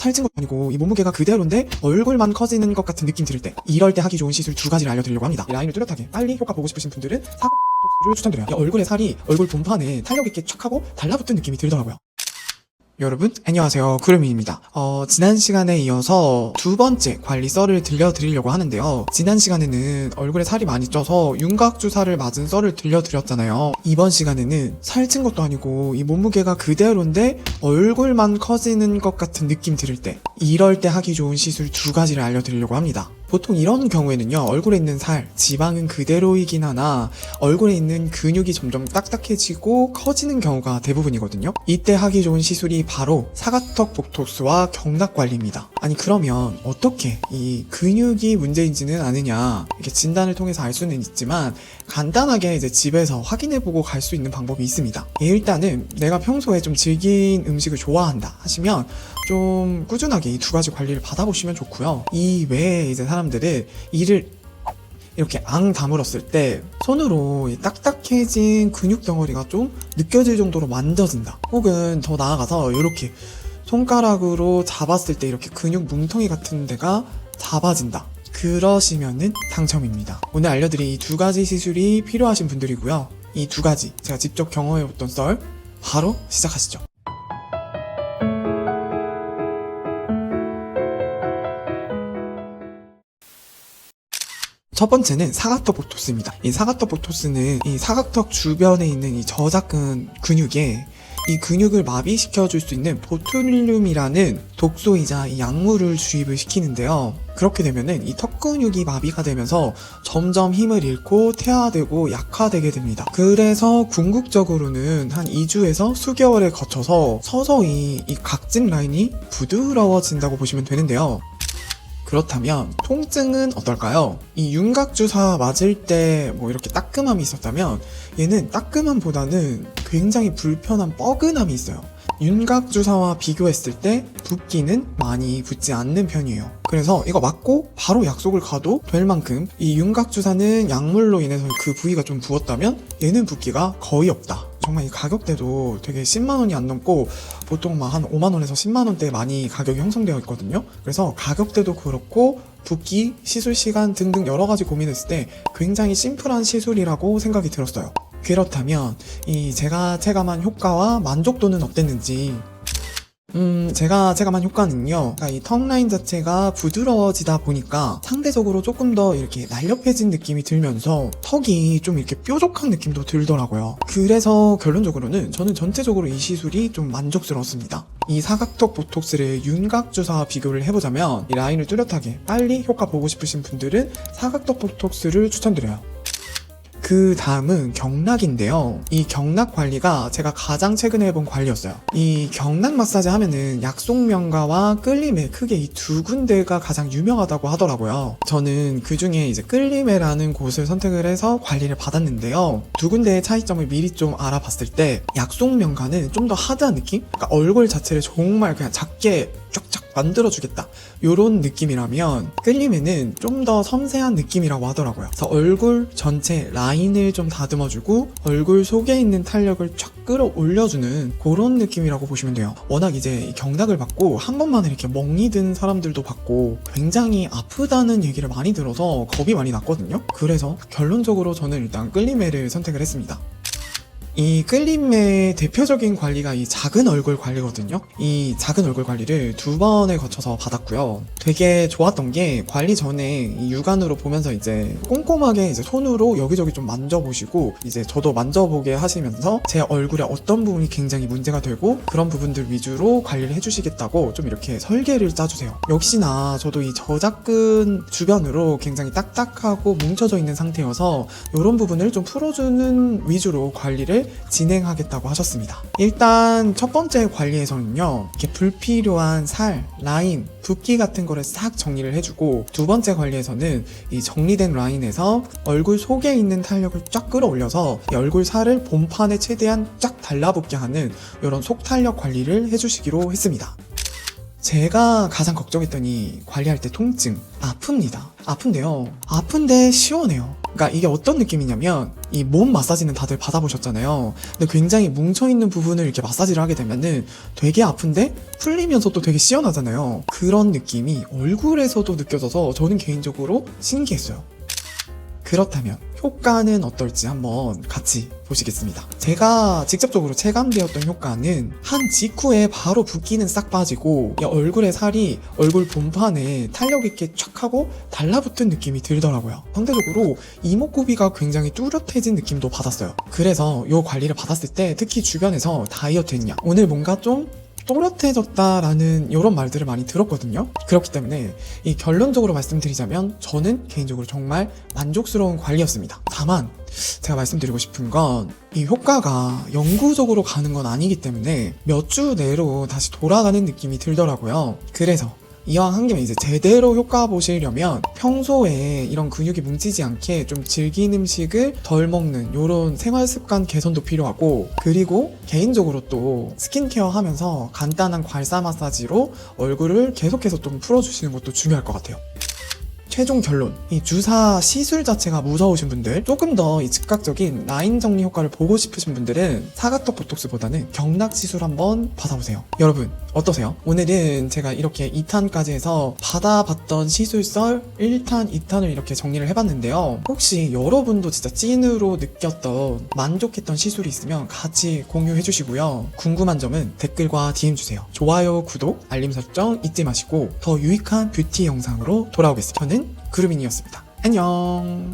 살찐 것도 아니고 이 몸무게가 그대로인데 얼굴만 커지는 것 같은 느낌 들을 때, 이럴 때 하기 좋은 시술 두 가지를 알려드리려고 합니다. 이 라인을 뚜렷하게 빨리 효과 보고 싶으신 분들은 사각턱수를 추천드려요. 이 얼굴의 살이 얼굴 본판에 탄력 있게 촥 하고 달라붙은 느낌이 들더라고요. 여러분 안녕하세요, 구름이입니다. 지난 시간에 이어서 두 번째 관리 썰을 들려드리려고 하는데요. 지난 시간에는 얼굴에 살이 많이 쪄서 윤곽주사를 맞은 썰을 들려드렸잖아요. 이번 시간에는 살찐 것도 아니고 이 몸무게가 그대로인데 얼굴만 커지는 것 같은 느낌 들을 때, 이럴 때 하기 좋은 시술 두 가지를 알려드리려고 합니다. 보통 이런 경우에는요, 얼굴에 있는 살, 지방은 그대로이긴 하나 얼굴에 있는 근육이 점점 딱딱해지고 커지는 경우가 대부분이거든요. 이때 하기 좋은 시술이 바로 사각턱 보톡스와 경락 관리입니다. 아니 그러면 어떻게 이 근육이 문제인지는 아느냐, 이렇게 진단을 통해서 알 수는 있지만 간단하게 이제 집에서 확인해보고 갈 수 있는 방법이 있습니다. 일단은 내가 평소에 좀 질긴 음식을 좋아한다 하시면 좀 꾸준하게 이 두 가지 관리를 받아보시면 좋고요. 이 외에 이제 사람들은 이를 이렇게 앙 다물었을 때 손으로 이 딱딱해진 근육 덩어리가 좀 느껴질 정도로 만져진다, 혹은 더 나아가서 이렇게 손가락으로 잡았을 때 이렇게 근육 뭉텅이 같은 데가 잡아진다, 그러시면은 당첨입니다. 오늘 알려드릴 이 두 가지 시술이 필요하신 분들이고요. 이 두 가지 제가 직접 경험해봤던 썰 바로 시작하시죠. 첫 번째는 사각턱 보톡스입니다. 이 사각턱 보톡스는 이 사각턱 주변에 있는 이 저작근 근육에 이 근육을 마비시켜줄 수 있는 보툴륨이라는 독소이자 이 약물을 주입을 시키는데요. 그렇게 되면은 이 턱 근육이 마비가 되면서 점점 힘을 잃고 퇴화되고 약화되게 됩니다. 그래서 궁극적으로는 한 2주에서 수개월에 거쳐서 서서히 이 각진 라인이 부드러워진다고 보시면 되는데요. 그렇다면 통증은 어떨까요? 이 윤곽주사 맞을 때 뭐 이렇게 따끔함이 있었다면 얘는 따끔함보다는 굉장히 불편한 뻐근함이 있어요. 윤곽주사와 비교했을 때 붓기는 많이 붓지 않는 편이에요. 그래서 이거 맞고 바로 약속을 가도 될 만큼 이 윤곽주사는 약물로 인해서 그 부위가 좀 부었다면 얘는 붓기가 거의 없다. 정말 이 가격대도 되게 10만원이 안 넘고 보통 막 한 5만원에서 10만원대에 많이 가격이 형성되어 있거든요. 그래서 가격대도 그렇고 붓기, 시술 시간 등등 여러가지 고민했을 때 굉장히 심플한 시술이라고 생각이 들었어요. 그렇다면 이 제가 체감한 효과와 만족도는 어땠는지, 제가 체감한 효과는요, 이 턱 라인 자체가 부드러워지다 보니까 상대적으로 조금 더 이렇게 날렵해진 느낌이 들면서 턱이 좀 이렇게 뾰족한 느낌도 들더라고요. 그래서 결론적으로는 저는 전체적으로 이 시술이 좀 만족스러웠습니다. 이 사각턱 보톡스를 윤곽주사와 비교를 해보자면 이 라인을 뚜렷하게 빨리 효과 보고 싶으신 분들은 사각턱 보톡스를 추천드려요. 그 다음은 경락인데요. 이 경락 관리가 제가 가장 최근에 해본 관리였어요. 이 경락 마사지 하면은 약속명가와 끌림에 크게 이 두 군데가 가장 유명하다고 하더라고요. 저는 그 중에 이제 끌림에라는 곳을 선택을 해서 관리를 받았는데요. 두 군데의 차이점을 미리 좀 알아봤을 때 약속명가는 좀 더 하드한 느낌? 그러니까 얼굴 자체를 정말 그냥 작게 쫙쫙 만들어주겠다, 요런 느낌이라면 끌림에는 좀 더 섬세한 느낌이라고 하더라고요. 그래서 얼굴 전체 라인을 좀 다듬어주고 얼굴 속에 있는 탄력을 쫙 끌어올려주는 그런 느낌이라고 보시면 돼요. 워낙 이제 이 경락을 받고 한 번만에 이렇게 멍이 든 사람들도 받고 굉장히 아프다는 얘기를 많이 들어서 겁이 많이 났거든요. 그래서 결론적으로 저는 일단 끌림에를 선택을 했습니다. 이 끌림의 대표적인 관리가 이 작은 얼굴 관리거든요. 이 작은 얼굴 관리를 두 번에 거쳐서 받았고요. 되게 좋았던 게 관리 전에 이 육안으로 보면서 이제 꼼꼼하게 이제 손으로 여기저기 좀 만져보시고 이제 저도 만져보게 하시면서 제 얼굴에 어떤 부분이 굉장히 문제가 되고 그런 부분들 위주로 관리를 해주시겠다고 좀 이렇게 설계를 짜주세요. 역시나 저도 이 저작근 주변으로 굉장히 딱딱하고 뭉쳐져 있는 상태여서 이런 부분을 좀 풀어주는 위주로 관리를 진행하겠다고 하셨습니다. 일단 첫 번째 관리에서는요, 이렇게 불필요한 살, 라인, 붓기 같은 거를 싹 정리를 해주고, 두 번째 관리에서는 이 정리된 라인에서 얼굴 속에 있는 탄력을 쫙 끌어올려서 이 얼굴 살을 본판에 최대한 쫙 달라붙게 하는 이런 속탄력 관리를 해주시기로 했습니다. 제가 가장 걱정했던 이 관리할 때 통증, 아픕니다. 아픈데요. 아픈데 시원해요. 그러니까 이게 어떤 느낌이냐면 이 몸 마사지는 다들 받아보셨잖아요. 근데 굉장히 뭉쳐있는 부분을 이렇게 마사지를 하게 되면은 되게 아픈데 풀리면서도 되게 시원하잖아요. 그런 느낌이 얼굴에서도 느껴져서 저는 개인적으로 신기했어요. 그렇다면 효과는 어떨지 한번 같이 보시겠습니다. 제가 직접적으로 체감되었던 효과는 한 직후에 바로 붓기는 싹 빠지고 얼굴에 살이 얼굴 본판에 탄력 있게 촥 하고 달라붙은 느낌이 들더라고요. 상대적으로 이목구비가 굉장히 뚜렷해진 느낌도 받았어요. 그래서 이 관리를 받았을 때 특히 주변에서 다이어트 했냐, 오늘 뭔가 좀 또렷해졌다라는 이런 말들을 많이 들었거든요. 그렇기 때문에 이 결론적으로 말씀드리자면 저는 개인적으로 정말 만족스러운 관리였습니다. 다만 제가 말씀드리고 싶은 건 이 효과가 영구적으로 가는 건 아니기 때문에 몇 주 내로 다시 돌아가는 느낌이 들더라고요. 그래서 이왕 한 김에 이제 제대로 효과 보시려면 평소에 이런 근육이 뭉치지 않게 좀 질긴 음식을 덜 먹는 이런 생활 습관 개선도 필요하고, 그리고 개인적으로 또 스킨케어 하면서 간단한 괄사 마사지로 얼굴을 계속해서 좀 풀어주시는 것도 중요할 것 같아요. 최종 결론, 이 주사 시술 자체가 무서우신 분들, 조금 더 이 즉각적인 라인 정리 효과를 보고 싶으신 분들은 사각턱 보톡스보다는 경락 시술 한번 받아보세요. 여러분 어떠세요? 오늘은 제가 이렇게 2탄까지 해서 받아봤던 시술설 1탄, 2탄을 이렇게 정리를 해봤는데요. 혹시 여러분도 진짜 찐으로 느꼈던 만족했던 시술이 있으면 같이 공유해 주시고요. 궁금한 점은 댓글과 DM 주세요. 좋아요, 구독, 알림 설정 잊지 마시고 더 유익한 뷰티 영상으로 돌아오겠습니다. 저는 구루민이었습니다. 안녕.